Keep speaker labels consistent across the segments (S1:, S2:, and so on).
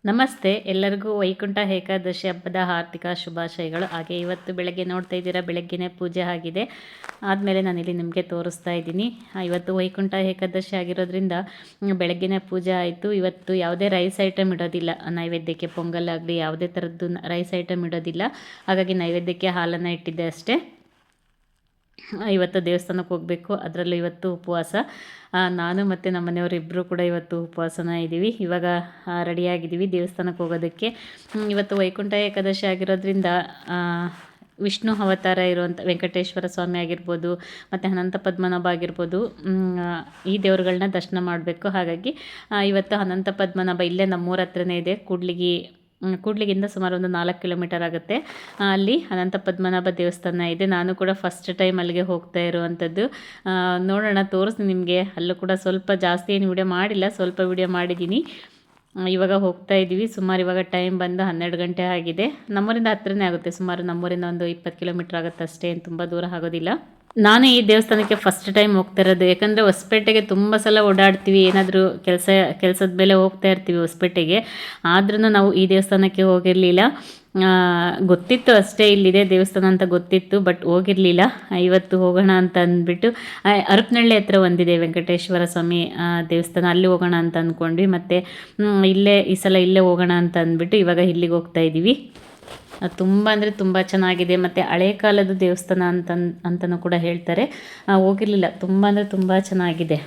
S1: ನಮಸ್ತೆ ಎಲ್ಲರಿಗೂ ವೈಕುಂಠ ಏಕಾದಶಿ ಹಬ್ಬದ ಆರ್ಥಿಕ ಶುಭಾಶಯಗಳು. ಹಾಗೆ ಇವತ್ತು ಬೆಳಗ್ಗೆ ನೋಡ್ತಾ ಇದ್ದೀರಾ, ಬೆಳಗ್ಗೆನೇ ಪೂಜೆ ಆಗಿದೆ. ಆದಮೇಲೆ ನಾನಿಲ್ಲಿ ನಿಮಗೆ ತೋರಿಸ್ತಾ ಇದ್ದೀನಿ. ಇವತ್ತು ವೈಕುಂಠ ಏಕಾದಶಿ ಆಗಿರೋದ್ರಿಂದ ಬೆಳಗ್ಗೆನೇ ಪೂಜೆ ಆಯಿತು. ಇವತ್ತು ಯಾವುದೇ ರೈಸ್ ಐಟಮ್ ಇಡೋದಿಲ್ಲ ನೈವೇದ್ಯಕ್ಕೆ, ಪೊಂಗಲ್ ಆಗಲಿ ಯಾವುದೇ ಥರದ್ದು ರೈಸ್ ಐಟಮ್ ಇಡೋದಿಲ್ಲ. ಹಾಗಾಗಿ ನೈವೇದ್ಯಕ್ಕೆ ಹಾಲನ್ನು ಇಟ್ಟಿದ್ದೆ ಅಷ್ಟೇ. ಇವತ್ತು ದೇವಸ್ಥಾನಕ್ಕೆ ಹೋಗಬೇಕು, ಅದರಲ್ಲೂ ಇವತ್ತು ಉಪವಾಸ. ನಾನು ಮತ್ತು ನಮ್ಮ ಮನೆಯವರು ಇಬ್ಬರು ಕೂಡ ಇವತ್ತು ಉಪವಾಸನ ಇದ್ದೀವಿ. ಇವಾಗ ರೆಡಿಯಾಗಿದ್ದೀವಿ ದೇವಸ್ಥಾನಕ್ಕೆ ಹೋಗೋದಕ್ಕೆ. ಇವತ್ತು ವೈಕುಂಠ ಏಕಾದಶಿ ಆಗಿರೋದ್ರಿಂದ ವಿಷ್ಣು ಅವತಾರ ಇರುವಂಥ ವೆಂಕಟೇಶ್ವರ ಸ್ವಾಮಿ ಆಗಿರ್ಬೋದು, ಮತ್ತು ಅನಂತ ಪದ್ಮನಾಭ ಆಗಿರ್ಬೋದು, ಈ ದೇವರುಗಳನ್ನ ದರ್ಶನ ಮಾಡಬೇಕು. ಹಾಗಾಗಿ ಇವತ್ತು ಅನಂತ ಪದ್ಮನಾಭ ಇಲ್ಲೇ ನಮ್ಮೂರ ಹತ್ರನೇ ಇದೆ, ಕೂಡ್ಲಿಗಿಂದ ಸುಮಾರು ಒಂದು 4 ಕಿಲೋಮೀಟರ್ ಆಗುತ್ತೆ. ಅಲ್ಲಿ ಅನಂತ ಪದ್ಮನಾಭ ದೇವಸ್ಥಾನ ಇದೆ. ನಾನು ಕೂಡ ಫಸ್ಟ್ ಟೈಮ್ ಅಲ್ಲಿಗೆ ಹೋಗ್ತಾ ಇರುವಂಥದ್ದು. ನೋಡೋಣ, ತೋರಿಸ್ತೀನಿ ನಿಮಗೆ. ಅಲ್ಲೂ ಕೂಡ ಸ್ವಲ್ಪ ಜಾಸ್ತಿ ಏನು ವಿಡಿಯೋ ಮಾಡಿಲ್ಲ, ಸ್ವಲ್ಪ ವಿಡಿಯೋ ಮಾಡಿದ್ದೀನಿ. ಇವಾಗ ಹೋಗ್ತಾ ಇದ್ದೀವಿ. ಸುಮಾರು ಇವಾಗ ಟೈಮ್ ಬಂದು 12 ಗಂಟೆ ಆಗಿದೆ. ನಮ್ಮೂರಿಂದ ಹತ್ರನೇ ಆಗುತ್ತೆ, ಸುಮಾರು ನಮ್ಮೂರಿಂದ ಒಂದು 20 ಕಿಲೋಮೀಟ್ರ್ ಆಗುತ್ತೆ ಅಷ್ಟೇ, ಏನು ತುಂಬ ದೂರ ಆಗೋದಿಲ್ಲ. ನಾನು ಈ ದೇವಸ್ಥಾನಕ್ಕೆ ಫಸ್ಟ್ ಟೈಮ್ ಹೋಗ್ತಾ ಇರೋದು. ಯಾಕಂದರೆ ಹೊಸಪೇಟೆಗೆ ತುಂಬ ಸಲ ಓಡಾಡ್ತೀವಿ, ಏನಾದರೂ ಕೆಲಸದ ಮೇಲೆ ಹೋಗ್ತಾ ಇರ್ತೀವಿ ಹೊಸಪೇಟೆಗೆ. ಆದ್ರೂ ನಾವು ಈ ದೇವಸ್ಥಾನಕ್ಕೆ ಹೋಗಿರಲಿಲ್ಲ. ಗೊತ್ತಿತ್ತು ಅಷ್ಟೇ, ಇಲ್ಲಿದೆ ದೇವಸ್ಥಾನ ಅಂತ ಗೊತ್ತಿತ್ತು, ಬಟ್ ಹೋಗಿರಲಿಲ್ಲ. ಇವತ್ತು ಹೋಗೋಣ ಅಂತ ಅಂದ್ಬಿಟ್ಟು ಹರಪನಹಳ್ಳಿ ಹತ್ರ ಒಂದಿದೆ ವೆಂಕಟೇಶ್ವರ ಸ್ವಾಮಿ ದೇವಸ್ಥಾನ, ಅಲ್ಲಿ ಹೋಗೋಣ ಅಂತ ಅಂದ್ಕೊಂಡ್ವಿ. ಮತ್ತು ಈ ಸಲ ಇಲ್ಲೇ ಹೋಗೋಣ ಅಂತ ಅಂದ್ಬಿಟ್ಟು ಇವಾಗ ಇಲ್ಲಿಗೆ ಹೋಗ್ತಾ ಇದ್ದೀವಿ. ತುಂಬ ಅಂದರೆ ತುಂಬ ಚೆನ್ನಾಗಿದೆ, ಮತ್ತು ಹಳೆ ಕಾಲದ ದೇವಸ್ಥಾನ ಅಂತಲೂ ಕೂಡ ಹೇಳ್ತಾರೆ. ಹೋಗಿರಲಿಲ್ಲ, ತುಂಬ ಅಂದರೆ ತುಂಬ ಚೆನ್ನಾಗಿದೆ.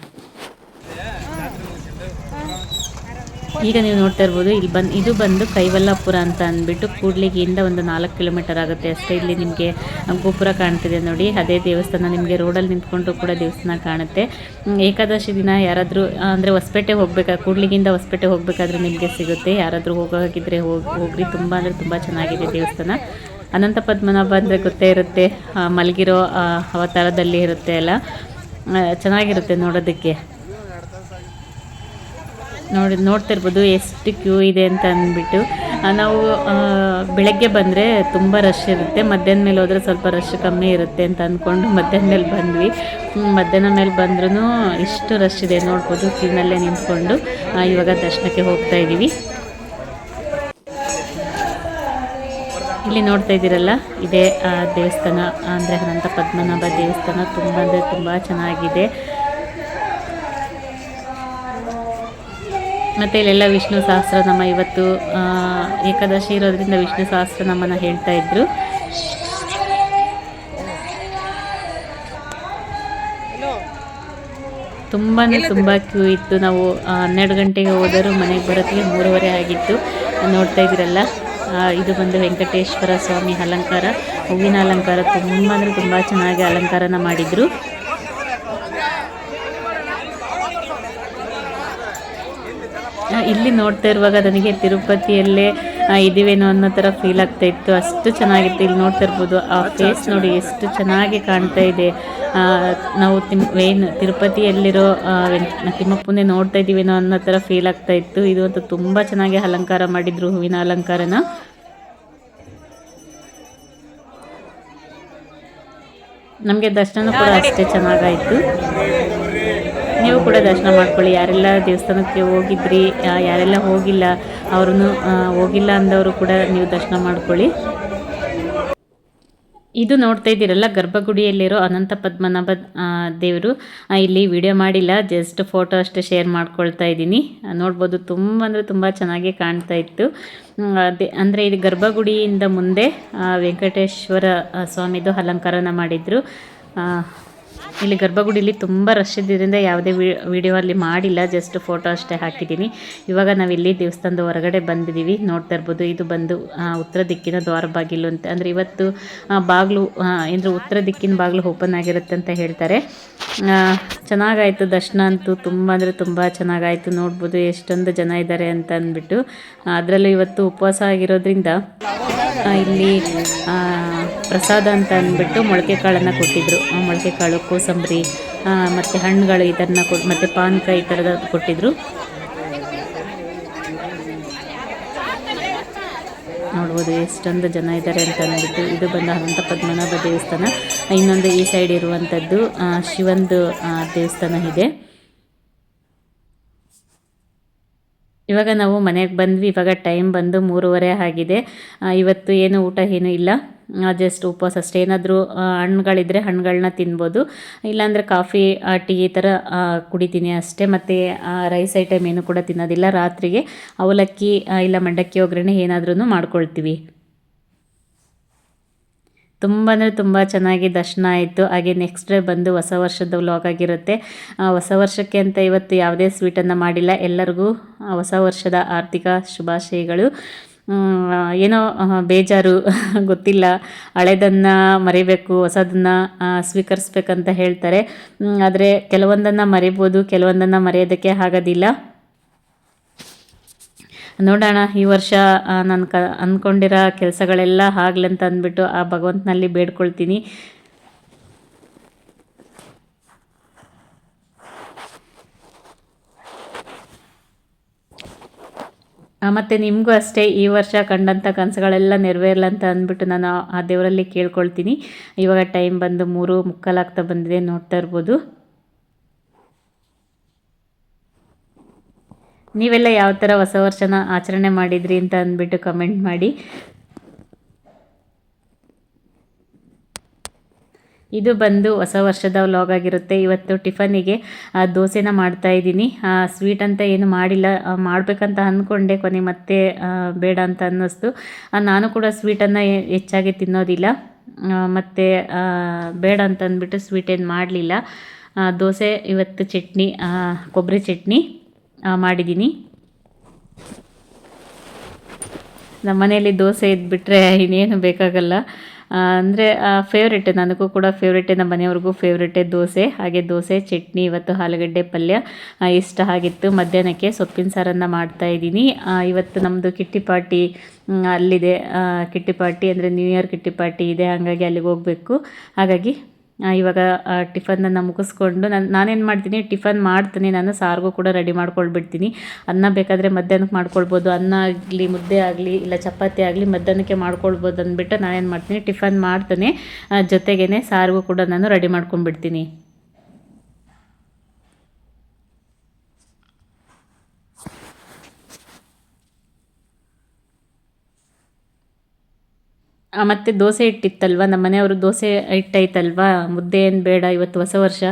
S1: ಈಗ ನೀವು ನೋಡ್ತಾ ಇರ್ಬೋದು, ಇದು ಬಂದು ಕೈವಲ್ಲಾಪುರ ಅಂತ ಅಂದ್ಬಿಟ್ಟು ಕೂಡ್ಲಿಗಿಂದ ಒಂದು 4 ಕಿಲೋಮೀಟರ್ ಆಗುತ್ತೆ ಅಷ್ಟೇ. ಇಲ್ಲಿ ನಿಮಗೆ ಗೋಪುರ ಕಾಣ್ತಿದೆ ನೋಡಿ, ಅದೇ ದೇವಸ್ಥಾನ. ನಿಮಗೆ ರೋಡಲ್ಲಿ ನಿಂತ್ಕೊಂಡ್ರು ಕೂಡ ದೇವಸ್ಥಾನ ಕಾಣುತ್ತೆ. ಏಕಾದಶಿ ದಿನ ಯಾರಾದರೂ ಅಂದರೆ ಹೊಸಪೇಟೆ ಕೂಡ್ಲಿಗಿಂದ ಹೊಸಪೇಟೆ ಹೋಗಬೇಕಾದ್ರೆ ನಿಮಗೆ ಸಿಗುತ್ತೆ. ಯಾರಾದರೂ ಹೋಗೋಗಿದ್ರೆ ಹೋಗ್ರಿ, ತುಂಬ ಅಂದರೆ ತುಂಬ ಚೆನ್ನಾಗಿದೆ ದೇವಸ್ಥಾನ. ಅನಂತ ಪದ್ಮನಾಭ ಅಂದರೆ ಗೊತ್ತೇ ಇರುತ್ತೆ, ಮಲಗಿರೋ ಅವತಾರದಲ್ಲಿ ಇರುತ್ತೆ ಅಲ್ಲ, ಚೆನ್ನಾಗಿರುತ್ತೆ ನೋಡೋದಕ್ಕೆ. ನೋಡ್ತಿರ್ಬೋದು ಎಷ್ಟು ಕ್ಯೂ ಇದೆ ಅಂತ ಅಂದ್ಬಿಟ್ಟು. ನಾವು ಬೆಳಗ್ಗೆ ಬಂದರೆ ತುಂಬ ರಶ್ ಇರುತ್ತೆ, ಮಧ್ಯಾಹ್ನ ಮೇಲೆ ಹೋದರೆ ಸ್ವಲ್ಪ ರಶ್ ಕಮ್ಮಿ ಇರುತ್ತೆ ಅಂತ ಅಂದ್ಕೊಂಡು ಮಧ್ಯಾಹ್ನ ಮೇಲೆ ಬಂದ್ವಿ. ಮಧ್ಯಾಹ್ನ ಮೇಲೆ ಬಂದ್ರೂ ಇಷ್ಟು ರಶ್ ಇದೆ ನೋಡ್ಬೋದು. ಕ್ಯೂನಲ್ಲೇ ನಿಂತ್ಕೊಂಡು ಇವಾಗ ದರ್ಶನಕ್ಕೆ ಹೋಗ್ತಾ ಇದ್ದೀವಿ. ಇಲ್ಲಿ ನೋಡ್ತಾ ಇದ್ದೀರಲ್ಲ, ಇದೇ ದೇವಸ್ಥಾನ, ಅಂದರೆ ಅನಂತ ಪದ್ಮನಾಭ ದೇವಸ್ಥಾನ. ತುಂಬ ಅಂದರೆ ತುಂಬ ಚೆನ್ನಾಗಿದೆ. ಮತ್ತು ಇಲ್ಲೆಲ್ಲ ವಿಷ್ಣು ಸಹಸ್ರನಾಮ, ಇವತ್ತು ಏಕಾದಶಿ ಇರೋದ್ರಿಂದ ವಿಷ್ಣು ಸಹಸ್ರನಾಮನ ಹೇಳ್ತಾ ಇದ್ರು. ತುಂಬಾ ತುಂಬ ಕ್ಯೂ ಇತ್ತು. ನಾವು 12 ಗಂಟೆಗೆ ಹೋದರೂ ಮನೆಗೆ ಬರೋತ್ತಿಗೆ 3:30 ಆಗಿತ್ತು. ನೋಡ್ತಾ ಇದ್ದೀರಲ್ಲ, ಇದು ಬಂದು ವೆಂಕಟೇಶ್ವರ ಸ್ವಾಮಿ ಅಲಂಕಾರ, ಹೂವಿನ ಅಲಂಕಾರ. ತುಂಬ ಅಂದರೆ ತುಂಬ ಚೆನ್ನಾಗಿ ಅಲಂಕಾರನ ಮಾಡಿದರು. ಇಲ್ಲಿ ನೋಡ್ತಾ ಇರುವಾಗ ನನಗೆ ತಿರುಪತಿಯಲ್ಲೇ ಇದ್ದೀವೇನೋ ಅನ್ನೋ ಥರ ಫೀಲ್ ಆಗ್ತಾ ಇತ್ತು, ಅಷ್ಟು ಚೆನ್ನಾಗಿತ್ತು. ಇಲ್ಲಿ ನೋಡ್ತಾ ಇರ್ಬೋದು, ಆ ಫೇಸ್ ನೋಡಿ ಎಷ್ಟು ಚೆನ್ನಾಗಿ ಕಾಣ್ತಾ ಇದೆ. ನಾವು ತಿರುಪತಿಯಲ್ಲಿರೋ ತಿಮ್ಮಪ್ಪನೇ ನೋಡ್ತಾ ಇದ್ದೀವೇನೋ ಅನ್ನೋ ಥರ ಫೀಲ್ ಆಗ್ತಾ ಇತ್ತು. ಇದು ಅಂತೂ ತುಂಬ ಚೆನ್ನಾಗಿ ಅಲಂಕಾರ ಮಾಡಿದ್ರು, ಹೂವಿನ ಅಲಂಕಾರನ. ನಮಗೆ ದರ್ಶನ ಕೂಡ ಅಷ್ಟೇ ಚೆನ್ನಾಗಾಯಿತು. ನೀವು ಕೂಡ ದರ್ಶನ ಮಾಡ್ಕೊಳ್ಳಿ. ಯಾರೆಲ್ಲ ದೇವಸ್ಥಾನಕ್ಕೆ ಹೋಗಿದ್ರಿ, ಯಾರೆಲ್ಲ ಹೋಗಿಲ್ಲ ಅವ್ರನ್ನು, ಹೋಗಿಲ್ಲ ಅಂದವರು ಕೂಡ ನೀವು ದರ್ಶನ ಮಾಡ್ಕೊಳ್ಳಿ. ಇದು ನೋಡ್ತಾ ಇದ್ದೀರಲ್ಲ, ಗರ್ಭಗುಡಿಯಲ್ಲಿರೋ ಅನಂತ ಪದ್ಮನಾಭ ದೇವರು. ಇಲ್ಲಿ ವಿಡಿಯೋ ಮಾಡಿಲ್ಲ, ಜಸ್ಟ್ ಫೋಟೋ ಅಷ್ಟೇ ಶೇರ್ ಮಾಡ್ಕೊಳ್ತಾ ಇದ್ದೀನಿ. ನೋಡ್ಬೋದು, ತುಂಬ ಅಂದರೆ ತುಂಬ ಚೆನ್ನಾಗಿ ಕಾಣ್ತಾ ಇತ್ತು. ಅಂದರೆ ಇದು ಗರ್ಭಗುಡಿಯಿಂದ ಮುಂದೆ ವೆಂಕಟೇಶ್ವರ ಸ್ವಾಮಿದು ಅಲಂಕಾರನ ಮಾಡಿದರು. ಇಲ್ಲಿ ಗರ್ಭಗುಡಿಯಲ್ಲಿ ತುಂಬ ರಶ್ ಇದ್ದಿದ್ದರಿಂದ ಯಾವುದೇ ವಿಡಿಯೋ ಅಲ್ಲಿ ಮಾಡಿಲ್ಲ, ಜಸ್ಟ್ ಫೋಟೋ ಅಷ್ಟೇ ಹಾಕಿದ್ದೀನಿ. ಇವಾಗ ನಾವಿಲ್ಲಿ ದೇವಸ್ಥಾನದ ಹೊರಗಡೆ ಬಂದಿದ್ದೀವಿ. ನೋಡ್ತಾ ಇರ್ಬೋದು, ಇದು ಬಂದು ಉತ್ತರ ದಿಕ್ಕಿನ ದ್ವಾರ ಬಾಗಿಲು ಅಂತ. ಅಂದರೆ ಇವತ್ತು ಬಾಗಿಲು ಅಂದರೆ ಉತ್ತರ ದಿಕ್ಕಿನ ಬಾಗಿಲು ಓಪನ್ ಆಗಿರುತ್ತೆ ಅಂತ ಹೇಳ್ತಾರೆ. ಚೆನ್ನಾಗಾಯಿತು ದರ್ಶನ ಅಂತೂ, ತುಂಬ ಅಂದರೆ ತುಂಬ ಚೆನ್ನಾಗಾಯಿತು. ನೋಡ್ಬೋದು ಎಷ್ಟೊಂದು ಜನ ಇದ್ದಾರೆ ಅಂತ ಅಂದ್ಬಿಟ್ಟು. ಅದರಲ್ಲೂ ಇವತ್ತು ಉಪವಾಸ ಆಗಿರೋದ್ರಿಂದ ಇಲ್ಲಿ ಪ್ರಸಾದ ಅಂತ ಅಂದ್ಬಿಟ್ಟು ಮೊಳಕೆ ಕಾಳನ್ನು ಕೊಟ್ಟಿದ್ದರು. ಮೊಳಕೆ ಕಾಳು, ಕೋಸಂಬರಿ ಮತ್ತು ಹಣ್ಣುಗಳು ಇದನ್ನು ಮತ್ತು ಪಾನಕ ಈ ಥರದ ಕೊಟ್ಟಿದ್ದರು. ನೋಡ್ಬೋದು ಎಷ್ಟೊಂದು ಜನ ಇದ್ದಾರೆ ಅಂತ ಅಂದ್ಬಿಟ್ಟು. ಇದು ಬಂದ ಅನಂತ ಪದ್ಮನಾಭ ದೇವಸ್ಥಾನ. ಇನ್ನೊಂದು ಈ ಸೈಡ್ ಇರುವಂಥದ್ದು ಶಿವಂದು ದೇವಸ್ಥಾನ ಇದೆ. ಇವಾಗ ನಾವು ಮನೆಗೆ ಬಂದ್ವಿ. ಇವಾಗ ಟೈಮ್ ಬಂದು 3:30 ಆಗಿದೆ. ಇವತ್ತು ಏನು ಊಟ ಏನೂ ಇಲ್ಲ, ಜಸ್ಟ್ ಉಪವಾಸ ಅಷ್ಟೇ. ಏನಾದರೂ ಹಣ್ಣುಗಳಿದ್ರೆ ಹಣ್ಣುಗಳನ್ನ ತಿನ್ಬೋದು, ಇಲ್ಲಾಂದರೆ ಕಾಫಿ ಟೀ ಈ ಥರ ಕುಡಿತೀನಿ ಅಷ್ಟೇ. ಮತ್ತು ರೈಸ್ ಐಟಮ್ ಏನು ಕೂಡ ತಿನ್ನೋದಿಲ್ಲ. ರಾತ್ರಿಗೆ ಅವಲಕ್ಕಿ ಇಲ್ಲ ಮಂಡಕ್ಕಿ ಒಗ್ಗರಣೆ ಏನಾದ್ರೂ ಮಾಡ್ಕೊಳ್ತೀವಿ. ತುಂಬ ಅಂದರೆ ತುಂಬ ಚೆನ್ನಾಗಿ ದರ್ಶನ ಆಯಿತು. ಹಾಗೆ ನೆಕ್ಸ್ಟ್ ಡೇ ಬಂದು ಹೊಸ ವರ್ಷದ ವ್ಲಾಗ್ ಆಗಿರುತ್ತೆ. ಹೊಸ ವರ್ಷಕ್ಕೆ ಅಂತ ಇವತ್ತು ಯಾವುದೇ ಸ್ವೀಟನ್ನು ಮಾಡಿಲ್ಲ. ಎಲ್ಲರಿಗೂ ಹೊಸ ವರ್ಷದ ಆರ್ಥಿಕ ಶುಭಾಶಯಗಳು. ಏನೋ ಬೇಜಾರು ಗೊತ್ತಿಲ್ಲ, ಹಳೆದನ್ನು ಮರಿಬೇಕು, ಹೊಸದನ್ನು ಸ್ವೀಕರಿಸ್ಬೇಕಂತ ಹೇಳ್ತಾರೆ. ಆದರೆ ಕೆಲವೊಂದನ್ನು ಮರಿಬೋದು, ಕೆಲವೊಂದನ್ನು ಮರೆಯೋದಕ್ಕೆ ಆಗೋದಿಲ್ಲ. ನೋಡೋಣ, ಈ ವರ್ಷ ನಾನು ಅಂದ್ಕೊಂಡಿರೋ ಕೆಲಸಗಳೆಲ್ಲ ಆಗ್ಲಿ ಅಂತ ಅಂದ್ಬಿಟ್ಟು ಆ ಭಗವಂತನಲ್ಲಿ ಬೇಡ್ಕೊಳ್ತೀನಿ. ಮತ್ತು ನಿಮಗೂ ಅಷ್ಟೇ ಈ ವರ್ಷ ಕಂಡಂಥ ಕನಸುಗಳೆಲ್ಲ ನೆರವೇರಲ್ಲ ಅಂತ ಅಂದ್ಬಿಟ್ಟು ನಾನು ಆ ದೇವರಲ್ಲಿ ಕೇಳ್ಕೊಳ್ತೀನಿ. ಇವಾಗ ಟೈಮ್ ಬಂದು 3:45 ಆಗ್ತಾ ಬಂದಿದೆ, ನೋಡ್ತಾ ಇರ್ಬೋದು. ನೀವೆಲ್ಲ ಯಾವ ಥರ ಹೊಸ ವರ್ಷನ ಆಚರಣೆ ಮಾಡಿದ್ರಿ ಅಂತ ಅಂದ್ಬಿಟ್ಟು ಕಮೆಂಟ್ ಮಾಡಿ. ಇದು ಬಂದು ಹೊಸ ವರ್ಷದ ವ್ಲಾಗ್ ಆಗಿರುತ್ತೆ. ಇವತ್ತು ಟಿಫನಿಗೆ ದೋಸೆನ ಮಾಡ್ತಾಯಿದ್ದೀನಿ. ಸ್ವೀಟ್ ಅಂತ ಏನು ಮಾಡಿಲ್ಲ, ಮಾಡಬೇಕಂತ ಅಂದ್ಕೊಂಡೆ, ಕೊನೆ ಮತ್ತೆ ಬೇಡ ಅಂತ ಅನ್ನಿಸ್ತು. ನಾನು ಕೂಡ ಸ್ವೀಟನ್ನು ಹೆಚ್ಚಾಗಿ ತಿನ್ನೋದಿಲ್ಲ, ಮತ್ತು ಬೇಡ ಅಂತ ಅಂದ್ಬಿಟ್ಟು ಸ್ವೀಟ್ ಏನು ಮಾಡಲಿಲ್ಲ. ದೋಸೆ ಇವತ್ತು ಚಟ್ನಿ, ಕೊಬ್ಬರಿ ಚಟ್ನಿ ಮಾಡಿದ್ದೀನಿ. ನಮ್ಮ ಮನೆಯಲ್ಲಿ ದೋಸೆ ಇದ್ಬಿಟ್ರೆ ಇನ್ನೇನು ಬೇಕಾಗಲ್ಲ. ಅಂದರೆ ಫೇವ್ರೇಟೆ, ನನಗೂ ಕೂಡ ಫೇವ್ರೇಟೆ, ನಮ್ಮ ಮನೆಯವ್ರಿಗೂ ಫೇವ್ರೇಟೆ ದೋಸೆ. ಹಾಗೆ ದೋಸೆ ಚಟ್ನಿ, ಇವತ್ತು ಆಲೂಗಡ್ಡೆ ಪಲ್ಯ ಇಷ್ಟ ಆಗಿತ್ತು. ಮಧ್ಯಾಹ್ನಕ್ಕೆ ಸೊಪ್ಪಿನ ಸಾರನ್ನು ಮಾಡ್ತಾಯಿದ್ದೀನಿ. ಇವತ್ತು ನಮ್ಮದು ಕಿಟ್ಟಿ ಪಾರ್ಟಿ ಅಲ್ಲಿದೆ. ಕಿಟ್ಟಿ ಪಾರ್ಟಿ ಅಂದರೆ ನ್ಯೂ ಇಯರ್ ಕಿಟ್ಟಿ ಪಾರ್ಟಿ ಇದೆ, ಹಾಗಾಗಿ ಅಲ್ಲಿಗೆ ಹೋಗಬೇಕು. ಹಾಗಾಗಿ ಇವಾಗ ಟಿಫನನ್ನು ಮುಗಿಸ್ಕೊಂಡು ನಾನೇನು ಮಾಡ್ತೀನಿ, ಟಿಫನ್ ಮಾಡ್ತೀನಿ, ನಾನು ಸಾರಿಗೂ ಕೂಡ ರೆಡಿ ಮಾಡ್ಕೊಳ್ಬಿಡ್ತೀನಿ. ಅನ್ನ ಬೇಕಾದರೆ ಮಧ್ಯಾಹ್ನಕ್ಕೆ ಮಾಡ್ಕೊಳ್ಬೋದು, ಅನ್ನ ಆಗಲಿ ಮುದ್ದೆ ಆಗಲಿ ಇಲ್ಲ ಚಪಾತಿ ಆಗಲಿ ಮಧ್ಯಾಹ್ನಕ್ಕೆ ಮಾಡ್ಕೊಳ್ಬೋದು ಅಂದ್ಬಿಟ್ಟು ನಾನೇನು ಮಾಡ್ತೀನಿ, ಟಿಫನ್ ಮಾಡ್ತಾನೆ ಜೊತೆಗೇ ಸಾರಿಗೂ ಕೂಡ ನಾನು ರೆಡಿ ಮಾಡ್ಕೊಂಡ್ಬಿಡ್ತೀನಿ. ಮತ್ತು ದೋಸೆ ಹಿಟ್ಟಿತ್ತಲ್ವ, ನಮ್ಮ ಮನೆಯವರು ದೋಸೆ ಹಿಟ್ಟೈತಲ್ವ, ಮುದ್ದೆ ಏನು ಬೇಡ ಇವತ್ತು ಹೊಸ ವರ್ಷ,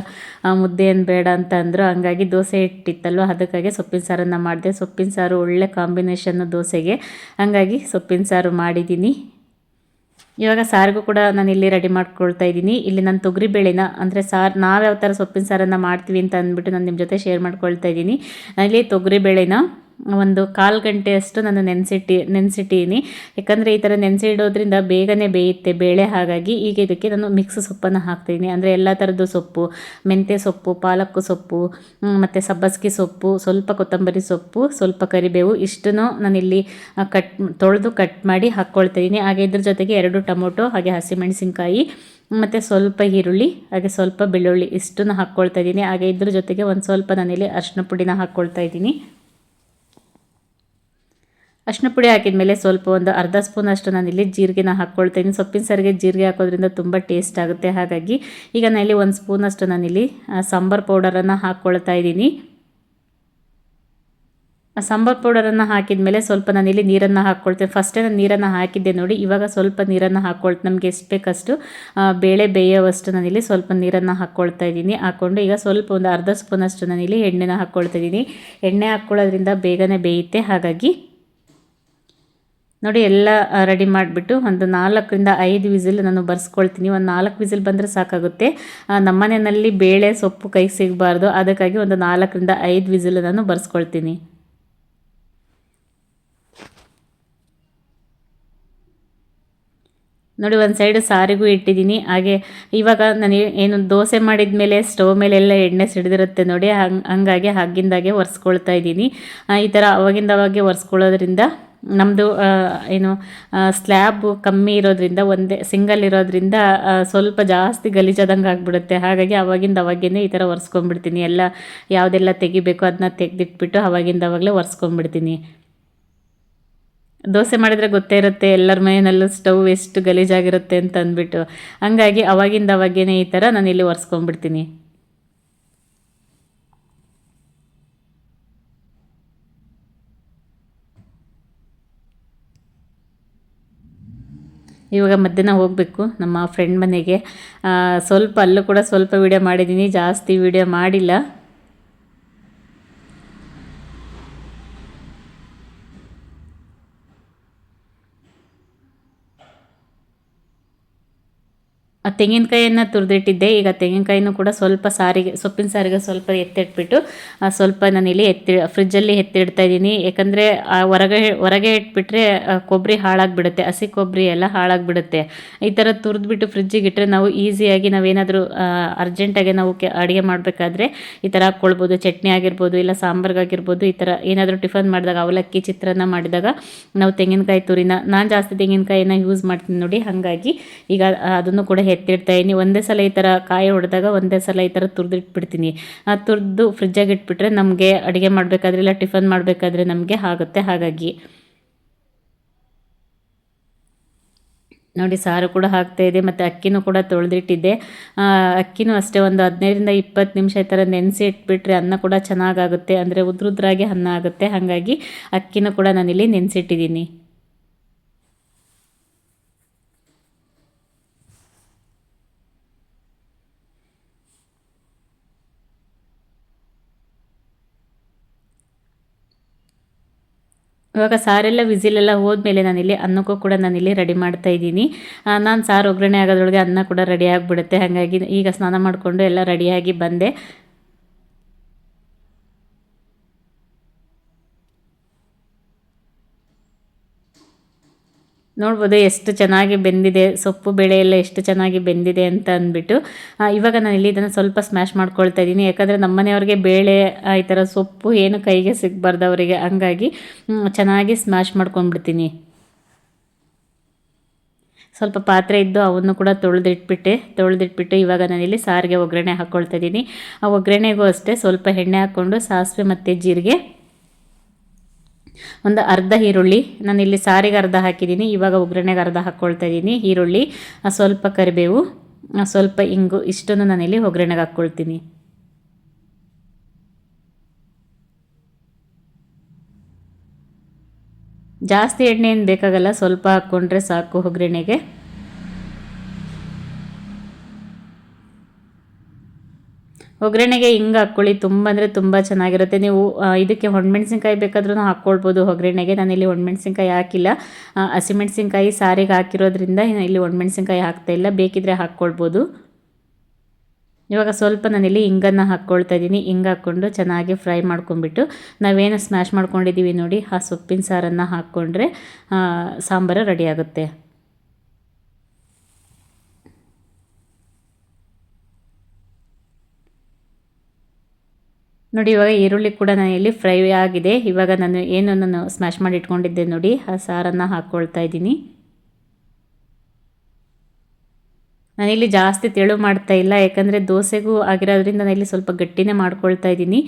S1: ಮುದ್ದೆ ಏನು ಬೇಡ ಅಂತ ಅಂದರು. ಹಂಗಾಗಿ ದೋಸೆ ಹಿಟ್ಟಿತ್ತಲ್ವ, ಅದಕ್ಕಾಗಿ ಸೊಪ್ಪಿನ ಸಾರನ್ನು ಮಾಡಿದೆ. ಸೊಪ್ಪಿನ ಸಾರು ಒಳ್ಳೆ ಕಾಂಬಿನೇಷನ್ನು ದೋಸೆಗೆ, ಹಾಗಾಗಿ ಸೊಪ್ಪಿನ ಸಾರು ಮಾಡಿದ್ದೀನಿ. ಇವಾಗ ಸಾರಿಗೂ ಕೂಡ ನಾನು ಇಲ್ಲಿ ರೆಡಿ ಮಾಡ್ಕೊಳ್ತಾ ಇದ್ದೀನಿ. ಇಲ್ಲಿ ನಾನು ತೊಗರಿಬೇಳೆನ, ಅಂದರೆ ನಾವು ಯಾವ ಥರ ಸೊಪ್ಪಿನ ಸಾರನ್ನು ಮಾಡ್ತೀವಿ ಅಂತ ಅಂದ್ಬಿಟ್ಟು ನಾನು ನಿಮ್ಮ ಜೊತೆ ಶೇರ್ ಮಾಡ್ಕೊಳ್ತಾ ಇದ್ದೀನಿ. ಇಲ್ಲಿ ತೊಗರಿಬೇಳೆನ ಒಂದು 1/4 ಗಂಟೆಯಷ್ಟು ನಾನು ನೆನೆಸಿಟ್ಟಿದ್ದೀನಿ. ಯಾಕಂದರೆ ಈ ಥರ ನೆನೆಸಿ ಇಡೋದ್ರಿಂದ ಬೇಗನೆ ಬೇಯುತ್ತೆ ಬೇಳೆ. ಹಾಗಾಗಿ ಈಗ ಇದಕ್ಕೆ ನಾನು ಮಿಕ್ಸ್ ಸೊಪ್ಪನ್ನು ಹಾಕ್ತಾಯಿದ್ದೀನಿ. ಅಂದರೆ ಎಲ್ಲ ಥರದ್ದು ಸೊಪ್ಪು, ಮೆಂತ್ಯ ಸೊಪ್ಪು, ಪಾಲಕ್ಕು ಸೊಪ್ಪು, ಮತ್ತು ಸಬ್ಬಸಿಗೆ ಸೊಪ್ಪು, ಸ್ವಲ್ಪ ಕೊತ್ತಂಬರಿ ಸೊಪ್ಪು, ಸ್ವಲ್ಪ ಕರಿಬೇವು, ಇಷ್ಟನ್ನು ನಾನಿಲ್ಲಿ ತೊಳೆದು ಕಟ್ ಮಾಡಿ ಹಾಕ್ಕೊಳ್ತಾಯಿದ್ದೀನಿ. ಹಾಗೆ ಇದ್ರ ಜೊತೆಗೆ 2 ಟೊಮೊಟೊ, ಹಾಗೆ ಹಸಿಮೆಣಸಿನ್ಕಾಯಿ, ಮತ್ತು ಸ್ವಲ್ಪ ಈರುಳ್ಳಿ, ಹಾಗೆ ಸ್ವಲ್ಪ ಬೆಳ್ಳುಳ್ಳಿ, ಇಷ್ಟನ್ನು ಹಾಕ್ಕೊಳ್ತಾ ಇದ್ದೀನಿ. ಹಾಗೆ ಇದ್ರ ಜೊತೆಗೆ ಒಂದು ಸ್ವಲ್ಪ ನಾನಿಲ್ಲಿ ಅರಿಶಿನ ಪುಡಿನ ಹಾಕ್ಕೊಳ್ತಾ ಇದ್ದೀನಿ. ಅರಿಶಿನ ಪುಡಿ ಹಾಕಿದ ಸ್ವಲ್ಪ ಒಂದು ಅರ್ಧ ಸ್ಪೂನಷ್ಟು ನಾನಿಲ್ಲಿ ಜೀರಿಗೆನ ಹಾಕ್ಕೊಳ್ತೀನಿ. ಸೊಪ್ಪಿನ ಸಾರಿಗೆ ಜೀರಿಗೆ ಹಾಕೋದ್ರಿಂದ ತುಂಬ ಟೇಸ್ಟ್ ಆಗುತ್ತೆ. ಹಾಗಾಗಿ ಈಗ ನಾನಿಲ್ಲಿ 1 ಸ್ಪೂನಷ್ಟು ನಾನಿಲ್ಲಿ ಸಾಂಬಾರು ಪೌಡರನ್ನು ಹಾಕ್ಕೊಳ್ತಾ ಇದ್ದೀನಿ. ಸಾಂಬಾರು ಪೌಡರನ್ನು ಹಾಕಿದ ಮೇಲೆ ಸ್ವಲ್ಪ ನಾನಿಲ್ಲಿ ನೀರನ್ನು ಹಾಕ್ಕೊಳ್ತೀನಿ. ಫಸ್ಟೇ ನಾನು ನೀರನ್ನು ಹಾಕಿದ್ದೆ ನೋಡಿ, ಇವಾಗ ಸ್ವಲ್ಪ ನೀರನ್ನು ಹಾಕ್ಕೊಳ್ತೀನಿ. ನಮಗೆ ಎಷ್ಟು ಬೇಕಷ್ಟು ಬೇಳೆ ಬೇಯೋವಷ್ಟು ನಾನಿಲ್ಲಿ ಸ್ವಲ್ಪ ನೀರನ್ನು ಹಾಕ್ಕೊಳ್ತಾ ಇದ್ದೀನಿ. ಹಾಕ್ಕೊಂಡು ಈಗ ಸ್ವಲ್ಪ ಒಂದು ಅರ್ಧ ಸ್ಪೂನಷ್ಟು ನಾನಿಲ್ಲಿ ಎಣ್ಣೆನ ಹಾಕ್ಕೊಳ್ತಾ ಇದ್ದೀನಿ. ಎಣ್ಣೆ ಹಾಕ್ಕೊಳ್ಳೋದ್ರಿಂದ ಬೇಗನೆ ಬೇಯುತ್ತೆ. ಹಾಗಾಗಿ ನೋಡಿ, ಎಲ್ಲ ರೆಡಿ ಮಾಡಿಬಿಟ್ಟು ಒಂದು 4ರಿಂದ 5 ವಿಸಿಲ್ ನಾನು ಬರ್ಸ್ಕೊಳ್ತೀನಿ. ಒಂದು 4 ವಿಸಿಲ್ ಬಂದರೆ ಸಾಕಾಗುತ್ತೆ. ನಮ್ಮ ಮನೆಯಲ್ಲಿ ಬೇಳೆ ಸೊಪ್ಪು ಕೈಗೆ ಸಿಗಬಾರ್ದು, ಅದಕ್ಕಾಗಿ ಒಂದು 4ರಿಂದ 5 ವಿಸಿಲ್ ನಾನು ಬರ್ಸ್ಕೊಳ್ತೀನಿ. ನೋಡಿ, ಒಂದು ಸೈಡ್ ಸಾರಿಗೂ ಇಟ್ಟಿದ್ದೀನಿ. ಹಾಗೆ ಇವಾಗ ನಾನು ಏನು ದೋಸೆ ಮಾಡಿದ ಮೇಲೆ ಸ್ಟವ್ ಮೇಲೆಲ್ಲ ಎಣ್ಣೆ ಸಿಡಿದಿರುತ್ತೆ ನೋಡಿ, ಹಂಗಾಗಿ ಹಾಗಿಂದಾಗೆ ಒರೆಸ್ಕೊಳ್ತಾ ಇದ್ದೀನಿ. ಈ ಥರ ಅವಾಗಿಂದವಾಗೆ ಒರೆಸ್ಕೊಳ್ಳೋದ್ರಿಂದ ನಮ್ಮದು ಏನು ಸ್ಲ್ಯಾಬು ಕಮ್ಮಿ ಇರೋದ್ರಿಂದ, ಒಂದೇ ಸಿಂಗಲ್ ಇರೋದ್ರಿಂದ ಸ್ವಲ್ಪ ಜಾಸ್ತಿ ಗಲೀಜಾದಂಗೆ ಆಗಿಬಿಡುತ್ತೆ. ಹಾಗಾಗಿ ಅವಾಗಿಂದವಾಗೇ ಈ ಥರ ಒರೆಸ್ಕೊಂಡ್ಬಿಡ್ತೀನಿ. ಎಲ್ಲ ಯಾವುದೆಲ್ಲ ತೆಗಿಬೇಕು ಅದನ್ನ ತೆಗೆದಿಟ್ಬಿಟ್ಟು ಅವಾಗಿಂದವಾಗಲೇ ಒರೆಸ್ಕೊಂಡ್ಬಿಡ್ತೀನಿ. ದೋಸೆ ಮಾಡಿದರೆ ಗೊತ್ತೇ ಇರುತ್ತೆ ಎಲ್ಲರ ಮನೆಯಲ್ಲೂ ಸ್ಟವ್ ಎಷ್ಟು ಗಲೀಜಾಗಿರುತ್ತೆ ಅಂತ ಅಂದ್ಬಿಟ್ಟು. ಹಂಗಾಗಿ ಅವಾಗಿಂದವಾಗೇ ಈ ಥರ ನಾನಿಲ್ಲಿ ಒರೆಸ್ಕೊಂಡ್ಬಿಡ್ತೀನಿ. ಇವಾಗ ಮಧ್ಯಾಹ್ನ ಹೋಗಬೇಕು ನಮ್ಮ ಫ್ರೆಂಡ್ ಮನೆಗೆ. ಸ್ವಲ್ಪ ಅಲ್ಲೂ ಕೂಡ ಸ್ವಲ್ಪ ವೀಡಿಯೋ ಮಾಡಿದ್ದೀನಿ, ಜಾಸ್ತಿ ವೀಡಿಯೋ ಮಾಡಿಲ್ಲ. ಆ ತೆಂಗಿನಕಾಯಿಯನ್ನು ತುರಿದಿಟ್ಟಿದ್ದೆ. ಈಗ ತೆಂಗಿನಕಾಯಿನೂ ಕೂಡ ಸ್ವಲ್ಪ ಸೊಪ್ಪಿನ ಸಾರಿಗೆ ಸ್ವಲ್ಪ ಎತ್ತಿಟ್ಬಿಟ್ಟು ಸ್ವಲ್ಪ ನಾನಿಲ್ಲಿ ಫ್ರಿಜ್ಜಲ್ಲಿ ಎತ್ತಿಡ್ತಾ ಇದ್ದೀನಿ. ಯಾಕಂದರೆ ಹೊರಗೆ ಇಟ್ಬಿಟ್ರೆ ಕೊಬ್ಬರಿ ಹಾಳಾಗಿಬಿಡುತ್ತೆ, ಹಸಿ ಕೊಬ್ಬರಿ ಎಲ್ಲ ಹಾಳಾಗಿಬಿಡುತ್ತೆ. ಈ ಥರ ತುರಿದ್ಬಿಟ್ಟು ಫ್ರಿಜ್ಜಿಗೆ ಇಟ್ಟರೆ ನಾವು ಈಸಿಯಾಗಿ ನಾವೇನಾದರೂ ಅರ್ಜೆಂಟಾಗಿ ನಾವು ಅಡುಗೆ ಮಾಡಬೇಕಾದ್ರೆ ಈ ಥರ ಹಾಕ್ಕೊಳ್ಬೋದು. ಚಟ್ನಿ ಆಗಿರ್ಬೋದು, ಇಲ್ಲ ಸಾಂಬಾರ್ಗಾಗಿರ್ಬೋದು, ಈ ಥರ ಏನಾದರೂ ಟಿಫನ್ ಮಾಡಿದಾಗ, ಅವಲಕ್ಕಿ ಚಿತ್ರಾನ್ನ ಮಾಡಿದಾಗ ನಾವು ತೆಂಗಿನಕಾಯಿ ತುರಿನ, ನಾನು ಜಾಸ್ತಿ ತೆಂಗಿನಕಾಯಿನ ಯೂಸ್ ಮಾಡ್ತೀನಿ ನೋಡಿ. ಹಾಗಾಗಿ ಈಗ ಅದನ್ನು ಕೂಡ ಎತ್ತಿಡ್ತಾ ಇದ್ದೀನಿ. ಒಂದೇ ಸಲ ಈ ಥರ ಕಾಯಿ ಹೊಡೆದಾಗ ಒಂದೇ ಸಲ ಈ ಥರ ತುರಿದಿಟ್ಬಿಡ್ತೀನಿ. ತುರಿದು ಫ್ರಿಜ್ಜಾಗಿ ಇಟ್ಬಿಟ್ರೆ ನಮಗೆ ಅಡುಗೆ ಮಾಡಬೇಕಾದ್ರೆ ಇಲ್ಲ ಟಿಫನ್ ಮಾಡಬೇಕಾದ್ರೆ ನಮಗೆ ಆಗುತ್ತೆ. ಹಾಗಾಗಿ ನೋಡಿ ಸಾರು ಕೂಡ ಹಾಕ್ತಾಯಿದೆ, ಮತ್ತು ಅಕ್ಕಿನೂ ಕೂಡ ತೊಳೆದಿಟ್ಟಿದ್ದೆ. ಅಕ್ಕಿನೂ ಅಷ್ಟೇ ಒಂದು 15-20 ನಿಮಿಷ ಈ ಥರ ನೆನೆಸಿ ಇಟ್ಬಿಟ್ರೆ ಅನ್ನ ಕೂಡ ಚೆನ್ನಾಗಾಗುತ್ತೆ, ಅಂದರೆ ಉದ್ರುದ್ರಾಗಿ ಅನ್ನ ಆಗುತ್ತೆ. ಹಾಗಾಗಿ ಅಕ್ಕಿನೂ ಕೂಡ ನಾನಿಲ್ಲಿ ನೆನೆಸಿಟ್ಟಿದ್ದೀನಿ. ಇವಾಗ ಸಾರೆಲ್ಲ ವಿಸಿಲೆಲ್ಲ ಹೋದ್ಮೇಲೆ ನಾನಿಲ್ಲಿ ಅನ್ನಕ್ಕೂ ಕೂಡ ನಾನಿಲ್ಲಿ ರೆಡಿ ಮಾಡ್ತಾ ಇದ್ದೀನಿ. ನಾನು ಸಾರು ಒಗ್ಗರಣೆ ಆಗೋದ್ರೊಳಗೆ ಅನ್ನ ಕೂಡ ರೆಡಿ ಆಗಿಬಿಡುತ್ತೆ. ಹಾಗಾಗಿ ಈಗ ಸ್ನಾನ ಮಾಡಿಕೊಂಡು ಎಲ್ಲ ರೆಡಿಯಾಗಿ ಬಂದೆ. ನೋಡ್ಬೋದು ಎಷ್ಟು ಚೆನ್ನಾಗಿ ಬೆಂದಿದೆ, ಸೊಪ್ಪು ಬೇಳೆ ಎಲ್ಲ ಎಷ್ಟು ಚೆನ್ನಾಗಿ ಬೆಂದಿದೆ ಅಂತ ಅಂದ್ಬಿಟ್ಟು. ಇವಾಗ ನಾನು ಇಲ್ಲಿ ಇದನ್ನು ಸ್ವಲ್ಪ ಸ್ಮ್ಯಾಶ್ ಮಾಡ್ಕೊಳ್ತಾ ಇದ್ದೀನಿ. ಯಾಕಂದರೆ ನಮ್ಮ ಮನೆಯವ್ರಿಗೆ ಬೇಳೆ ಈ ಥರ ಸೊಪ್ಪು ಏನು ಕೈಗೆ ಸಿಗಬಾರ್ದು ಅವರಿಗೆ, ಹಂಗಾಗಿ ಚೆನ್ನಾಗಿ ಸ್ಮ್ಯಾಶ್ ಮಾಡ್ಕೊಂಡ್ಬಿಡ್ತೀನಿ. ಸ್ವಲ್ಪ ಪಾತ್ರೆ ಇದ್ದು ಅವನ್ನು ಕೂಡ ತೊಳೆದಿಟ್ಬಿಟ್ಟು ಇವಾಗ ನಾನಿಲ್ಲಿ ಸಾರಿಗೆ ಒಗ್ಗರಣೆ ಹಾಕ್ಕೊಳ್ತಾ ಇದ್ದೀನಿ. ಆ ಒಗ್ಗರಣೆಗೂ ಅಷ್ಟೇ ಸ್ವಲ್ಪ ಎಣ್ಣೆ ಹಾಕ್ಕೊಂಡು ಸಾಸಿವೆ ಮತ್ತು ಜೀರಿಗೆ, ಒಂದು ಅರ್ಧ ಈರುಳ್ಳಿ, ನಾನಿಲ್ಲಿ ಸಾರಿಗೆ ಅರ್ಧ ಹಾಕಿದ್ದೀನಿ, ಇವಾಗ ಒಗ್ಗರಣೆಗೆ ಅರ್ಧ ಹಾಕ್ಕೊಳ್ತಾ ಇದ್ದೀನಿ. ಈರುಳ್ಳಿ, ಸ್ವಲ್ಪ ಕರಿಬೇವು, ಸ್ವಲ್ಪ ಇಂಗು, ಇಷ್ಟನ್ನು ನಾನಿಲ್ಲಿ ಒಗ್ಗರಣೆಗೆ ಹಾಕ್ಕೊಳ್ತೀನಿ. ಜಾಸ್ತಿ ಎಣ್ಣೆ ಏನು ಬೇಕಾಗಲ್ಲ, ಸ್ವಲ್ಪ ಹಾಕ್ಕೊಂಡ್ರೆ ಸಾಕು ಒಗ್ಗರಣೆಗೆ. ಒಗ್ಗರಣೆಗೆ ಹಿಂಗೆ ಹಾಕ್ಕೊಳ್ಳಿ, ತುಂಬ ಅಂದರೆ ತುಂಬ ಚೆನ್ನಾಗಿರುತ್ತೆ. ನೀವು ಇದಕ್ಕೆ ಒಣಮೆಣ್ಸಿನ್ಕಾಯಿ ಬೇಕಾದ್ರೂ ಹಾಕ್ಕೊಳ್ಬೋದು ಒಗ್ಗರಣೆಗೆ. ನಾನಿಲ್ಲಿ ಒಣಮೆಣ್ಸಿನ್ಕಾಯಿ ಹಾಕಿಲ್ಲ, ಹಸಿಮೆಣ್ಸಿನ್ಕಾಯಿ ಸಾರಿಗೆ ಹಾಕಿರೋದ್ರಿಂದ ಇಲ್ಲಿ ಒಣಮೆಣ್ಸಿನ್ಕಾಯಿ ಹಾಕ್ತಾಯಿಲ್ಲ, ಬೇಕಿದ್ರೆ ಹಾಕ್ಕೊಳ್ಬೋದು. ಇವಾಗ ಸ್ವಲ್ಪ ನಾನಿಲ್ಲಿ ಹಿಂಗನ್ನು ಹಾಕ್ಕೊಳ್ತಾ ಇದ್ದೀನಿ. ಹಿಂಗೆ ಹಾಕ್ಕೊಂಡು ಚೆನ್ನಾಗಿ ಫ್ರೈ ಮಾಡ್ಕೊಂಡ್ಬಿಟ್ಟು ನಾವೇನು ಸ್ಮ್ಯಾಶ್ ಮಾಡ್ಕೊಂಡಿದ್ದೀವಿ ನೋಡಿ, ಆ ಸೊಪ್ಪಿನ ಸಾರನ್ನು ಹಾಕ್ಕೊಂಡ್ರೆ ಸಾಂಬಾರು ರೆಡಿ ಆಗುತ್ತೆ. ನೋಡಿ ಇವಾಗ ಈರುಳ್ಳಿ ಕೂಡ ನಾನಿಲ್ಲಿ ಫ್ರೈ ಆಗಿದೆ. ಇವಾಗ ನಾನು ಸ್ಮ್ಯಾಶ್ ಮಾಡಿ ಇಟ್ಕೊಂಡಿದ್ದೆ ನೋಡಿ, ಆ ಸಾರನ್ನು ಹಾಕ್ಕೊಳ್ತಾ ಇದ್ದೀನಿ. ನಾನಿಲ್ಲಿ ಜಾಸ್ತಿ ತೆಳು ಮಾಡ್ತಾ ಇಲ್ಲ, ಯಾಕಂದರೆ ದೋಸೆಗೂ ಆಗಿರೋದ್ರಿಂದ ನಾನಿಲ್ಲಿ ಸ್ವಲ್ಪ ಗಟ್ಟಿನೇ ಮಾಡ್ಕೊಳ್ತಾ ಇದ್ದೀನಿ.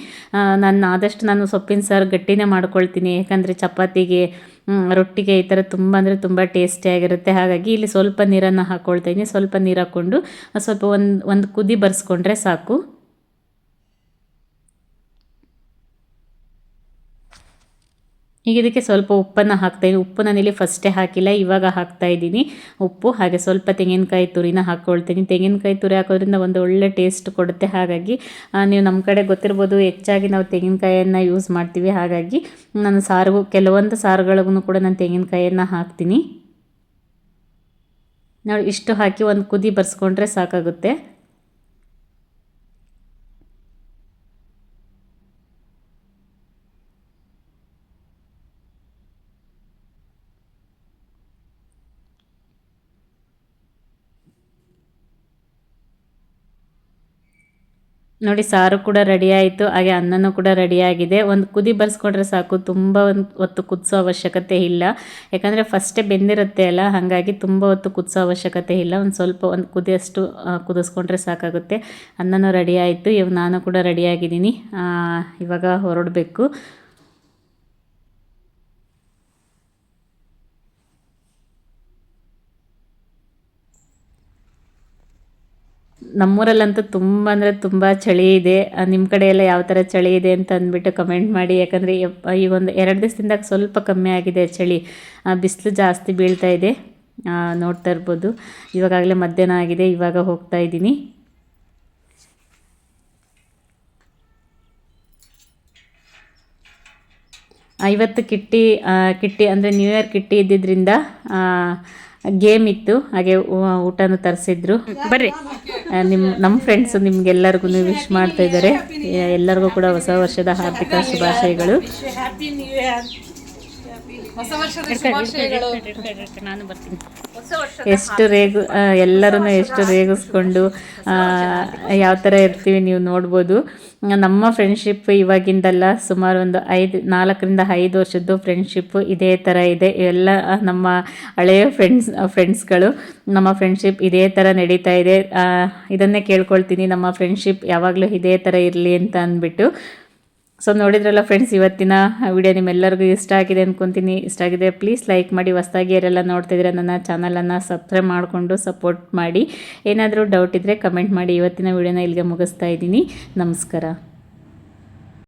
S1: ನಾನು ಸೊಪ್ಪಿನ ಸಾರು ಗಟ್ಟಿನೇ ಮಾಡ್ಕೊಳ್ತೀನಿ, ಯಾಕಂದರೆ ಚಪಾತಿಗೆ, ರೊಟ್ಟಿಗೆ ಈ ಥರ ತುಂಬ ಅಂದರೆ ತುಂಬ ಟೇಸ್ಟಿಯಾಗಿರುತ್ತೆ. ಹಾಗಾಗಿ ಇಲ್ಲಿ ಸ್ವಲ್ಪ ನೀರನ್ನು ಹಾಕ್ಕೊಳ್ತಾ ಇದ್ದೀನಿ. ಸ್ವಲ್ಪ ನೀರು ಹಾಕ್ಕೊಂಡು ಸ್ವಲ್ಪ ಒಂದು ಕುದಿ ಬರ್ಸ್ಕೊಂಡ್ರೆ ಸಾಕು. ಈಗ ಇದಕ್ಕೆ ಸ್ವಲ್ಪ ಉಪ್ಪನ್ನು ಹಾಕ್ತಾಯಿದ್ದೀನಿ. ಉಪ್ಪು ನಾನಿಲ್ಲಿ ಫಸ್ಟೇ ಹಾಕಿಲ್ಲ, ಇವಾಗ ಹಾಕ್ತಾಯಿದ್ದೀನಿ ಉಪ್ಪು. ಹಾಗೆ ಸ್ವಲ್ಪ ತೆಂಗಿನಕಾಯಿ ತುರಿನ ಹಾಕ್ಕೊಳ್ತೀನಿ. ತೆಂಗಿನಕಾಯಿ ತುರಿ ಹಾಕೋದ್ರಿಂದ ಒಂದು ಒಳ್ಳೆ ಟೇಸ್ಟ್ ಕೊಡುತ್ತೆ. ಹಾಗಾಗಿ ನೀವು ನಮ್ಮ ಕಡೆ ಗೊತ್ತಿರ್ಬೋದು, ಹೆಚ್ಚಾಗಿ ನಾವು ತೆಂಗಿನಕಾಯಿಯನ್ನು ಯೂಸ್ ಮಾಡ್ತೀವಿ. ಹಾಗಾಗಿ ನಾನು ಕೆಲವೊಂದು ಸಾರುಗಳಿಗೂ ಕೂಡ ನಾನು ತೆಂಗಿನಕಾಯಿಯನ್ನು ಹಾಕ್ತೀನಿ. ನೋಡಿ ಇಷ್ಟು ಹಾಕಿ ಒಂದು ಕುದಿ ಬರ್ಸ್ಕೊಂಡ್ರೆ ಸಾಕಾಗುತ್ತೆ. ನೋಡಿ ಸಾರು ಕೂಡ ರೆಡಿ ಆಯಿತು, ಹಾಗೆ ಅನ್ನನೂ ಕೂಡ ರೆಡಿಯಾಗಿದೆ. ಒಂದು ಕುದಿ ಬರ್ಸ್ಕೊಂಡ್ರೆ ಸಾಕು, ತುಂಬ ಹೊತ್ತು ಕುದಿಸೋ ಅವಶ್ಯಕತೆ ಇಲ್ಲ. ಯಾಕಂದರೆ ಫಸ್ಟೇ ಬೆಂದಿರುತ್ತೆ ಅಲ್ಲ, ಹಾಗಾಗಿ ತುಂಬ ಹೊತ್ತು ಕುದಿಸೋ ಅವಶ್ಯಕತೆ ಇಲ್ಲ. ಒಂದು ಕುದಿಯಷ್ಟು ಕುದಿಸ್ಕೊಂಡ್ರೆ ಸಾಕಾಗುತ್ತೆ. ಅನ್ನನೂ ರೆಡಿ ಆಯಿತು. ಇವಾಗ ನಾನು ಕೂಡ ರೆಡಿಯಾಗಿದ್ದೀನಿ, ಇವಾಗ ಹೊರಡಬೇಕು. ನಮ್ಮೂರಲ್ಲಂತೂ ತುಂಬ ಅಂದರೆ ತುಂಬ ಚಳಿ ಇದೆ. ನಿಮ್ಮ ಕಡೆ ಎಲ್ಲ ಯಾವ ಥರ ಚಳಿ ಇದೆ ಅಂತ ಅಂದ್ಬಿಟ್ಟು ಕಮೆಂಟ್ ಮಾಡಿ. ಯಾಕಂದರೆ ಈ ಒಂದು 2 ದಿವಸದಿಂದ ಸ್ವಲ್ಪ ಕಮ್ಮಿ ಆಗಿದೆ ಚಳಿ, ಬಿಸಿಲು ಜಾಸ್ತಿ ಬೀಳ್ತಾ ಇದೆ. ನೋಡ್ತಾ ಇರ್ಬೋದು. ಇವಾಗಲೇ ಮಧ್ಯಾಹ್ನ ಆಗಿದೆ, ಇವಾಗ ಹೋಗ್ತಾ ಇದ್ದೀನಿ. ಇವತ್ತು ಕಿಟ್ಟಿ ಅಂದರೆ ನ್ಯೂ ಇಯರ್ ಕಿಟ್ಟಿ ಇದ್ದಿದ್ದರಿಂದ ಗೇಮ್ ಇತ್ತು, ಹಾಗೆ ಊಟನೂ ತರಿಸಿದ್ರು. ಬರ್ರಿ, ನಮ್ಮ ಫ್ರೆಂಡ್ಸು ನಿಮ್ಗೆಲ್ಲರಿಗೂ ವಿಶ್ ಮಾಡ್ತಾ ಇದ್ದಾರೆ. ಎಲ್ಲರಿಗೂ ಕೂಡ ಹೊಸ ವರ್ಷದ ಹಾರ್ದಿಕ ಶುಭಾಶಯಗಳು. ನಾನು ಬರ್ತೀನಿ. ಎಷ್ಟು ಎಷ್ಟು ರೇಗಿಸ್ಕೊಂಡು ಯಾವ ಥರ ಇರ್ತೀವಿ ನೀವು ನೋಡ್ಬೋದು. ನಮ್ಮ ಫ್ರೆಂಡ್ಶಿಪ್ ಇವಾಗಿಂದಲ್ಲ, ಸುಮಾರು ಒಂದು 4-5 ವರ್ಷದ್ದು ಫ್ರೆಂಡ್ಶಿಪ್ಪು ಇದೇ ಥರ ಇದೆ. ಎಲ್ಲ ನಮ್ಮ ಹಳೆಯ ಫ್ರೆಂಡ್ಸ್ಗಳು, ನಮ್ಮ ಫ್ರೆಂಡ್ಶಿಪ್ ಇದೇ ಥರ ನಡೀತಾ ಇದೆ. ಇದನ್ನೇ ಕೇಳ್ಕೊಳ್ತೀನಿ, ನಮ್ಮ ಫ್ರೆಂಡ್ಶಿಪ್ ಯಾವಾಗಲೂ ಇದೇ ಥರ ಇರಲಿ ಅಂತ ಅಂದ್ಬಿಟ್ಟು. ಸೊ ನೋಡಿದ್ರಲ್ಲ ಫ್ರೆಂಡ್ಸ್, ಇವತ್ತಿನ ವಿಡಿಯೋ ನಿಮ್ಮೆಲ್ಲರಿಗೂ ಇಷ್ಟ ಆಗಿದೆ ಅಂದ್ಕೊತೀನಿ. ಇಷ್ಟ ಆಗಿದೆ ಪ್ಲೀಸ್ ಲೈಕ್ ಮಾಡಿ. ಹೊಸದಾಗಿ ಯಾರೆಲ್ಲ ನೋಡ್ತಿದ್ದೀರಾ ನನ್ನ ಚಾನಲನ್ನು ಸಬ್ಸ್ಕ್ರೈಬ್ ಮಾಡಿಕೊಂಡು ಸಪೋರ್ಟ್ ಮಾಡಿ. ಏನಾದರೂ ಡೌಟ್ ಇದ್ದರೆ ಕಮೆಂಟ್ ಮಾಡಿ. ಇವತ್ತಿನ ವಿಡಿಯೋನ ಇಲ್ಲಿಗೆ ಮುಗಿಸ್ತಾ ಇದ್ದೀನಿ. ನಮಸ್ಕಾರ.